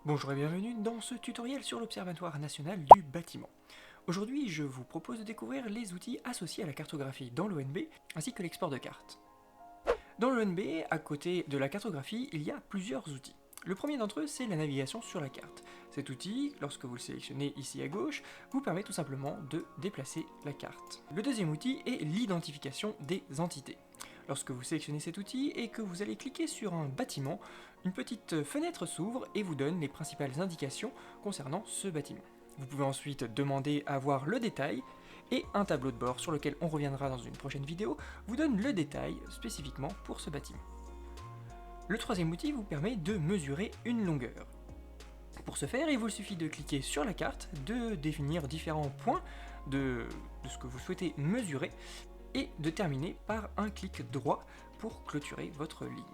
Bonjour et bienvenue dans ce tutoriel sur l'Observatoire national du bâtiment. Aujourd'hui, je vous propose de découvrir les outils associés à la cartographie dans l'ONB, ainsi que l'export de cartes. Dans l'ONB, à côté de la cartographie, il y a plusieurs outils. Le premier d'entre eux, c'est la navigation sur la carte. Cet outil, lorsque vous le sélectionnez ici à gauche, vous permet tout simplement de déplacer la carte. Le deuxième outil est l'identification des entités. Lorsque vous sélectionnez cet outil et que vous allez cliquer sur un bâtiment, une petite fenêtre s'ouvre et vous donne les principales indications concernant ce bâtiment. Vous pouvez ensuite demander à voir le détail, et un tableau de bord sur lequel on reviendra dans une prochaine vidéo vous donne le détail spécifiquement pour ce bâtiment. Le troisième outil vous permet de mesurer une longueur. Pour ce faire, il vous suffit de cliquer sur la carte, de définir différents points de ce que vous souhaitez mesurer, et de terminer par un clic droit pour clôturer votre ligne.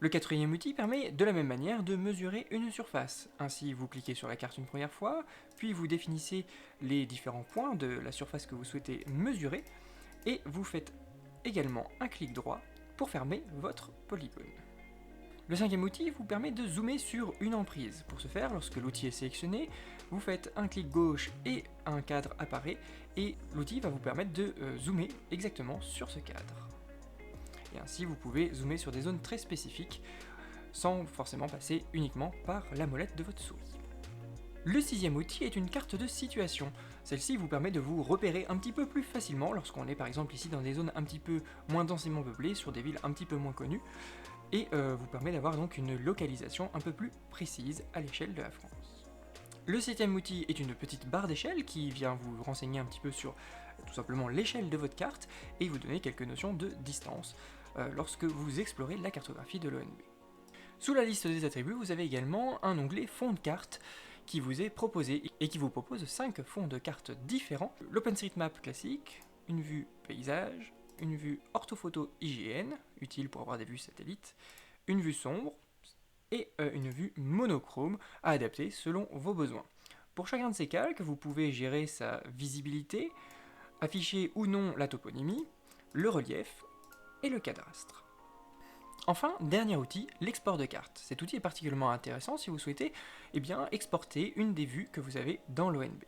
Le quatrième outil permet de la même manière de mesurer une surface. Ainsi, vous cliquez sur la carte une première fois, puis vous définissez les différents points de la surface que vous souhaitez mesurer, et vous faites également un clic droit pour fermer votre polygone. Le cinquième outil vous permet de zoomer sur une emprise. Pour ce faire, lorsque l'outil est sélectionné, vous faites un clic gauche et un cadre apparaît, et l'outil va vous permettre de zoomer exactement sur ce cadre. Et ainsi, vous pouvez zoomer sur des zones très spécifiques, sans forcément passer uniquement par la molette de votre souris. Le sixième outil est une carte de situation. Celle-ci vous permet de vous repérer un petit peu plus facilement lorsqu'on est par exemple ici dans des zones un petit peu moins densément peuplées, sur des villes un petit peu moins connues, et vous permet d'avoir donc une localisation un peu plus précise à l'échelle de la France. Le septième outil est une petite barre d'échelle qui vient vous renseigner un petit peu sur tout simplement l'échelle de votre carte et vous donner quelques notions de distance lorsque vous explorez la cartographie de l'ONB. Sous la liste des attributs, vous avez également un onglet fond de carte qui vous est proposé et qui vous propose 5 fonds de carte différents. L'OpenStreetMap classique, une vue paysage, une vue orthophoto IGN, utile pour avoir des vues satellites, une vue sombre et une vue monochrome à adapter selon vos besoins. Pour chacun de ces calques, vous pouvez gérer sa visibilité, afficher ou non la toponymie, le relief et le cadastre. Enfin, dernier outil, l'export de carte. Cet outil est particulièrement intéressant si vous souhaitez exporter une des vues que vous avez dans l'ONB.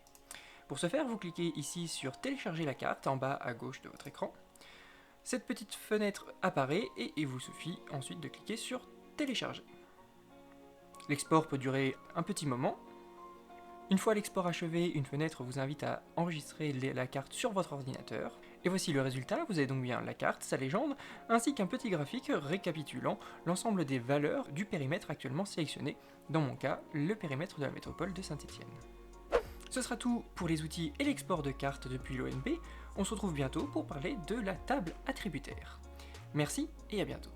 Pour ce faire, vous cliquez ici sur télécharger la carte en bas à gauche de votre écran. Cette petite fenêtre apparaît et il vous suffit ensuite de cliquer sur télécharger. L'export peut durer un petit moment. Une fois l'export achevé, une fenêtre vous invite à enregistrer la carte sur votre ordinateur. Et voici le résultat, vous avez donc bien la carte, sa légende, ainsi qu'un petit graphique récapitulant l'ensemble des valeurs du périmètre actuellement sélectionné, dans mon cas, le périmètre de la métropole de Saint-Étienne. Ce sera tout pour les outils et l'export de cartes depuis l'ONB. On se retrouve bientôt pour parler de la table attributaire. Merci et à bientôt.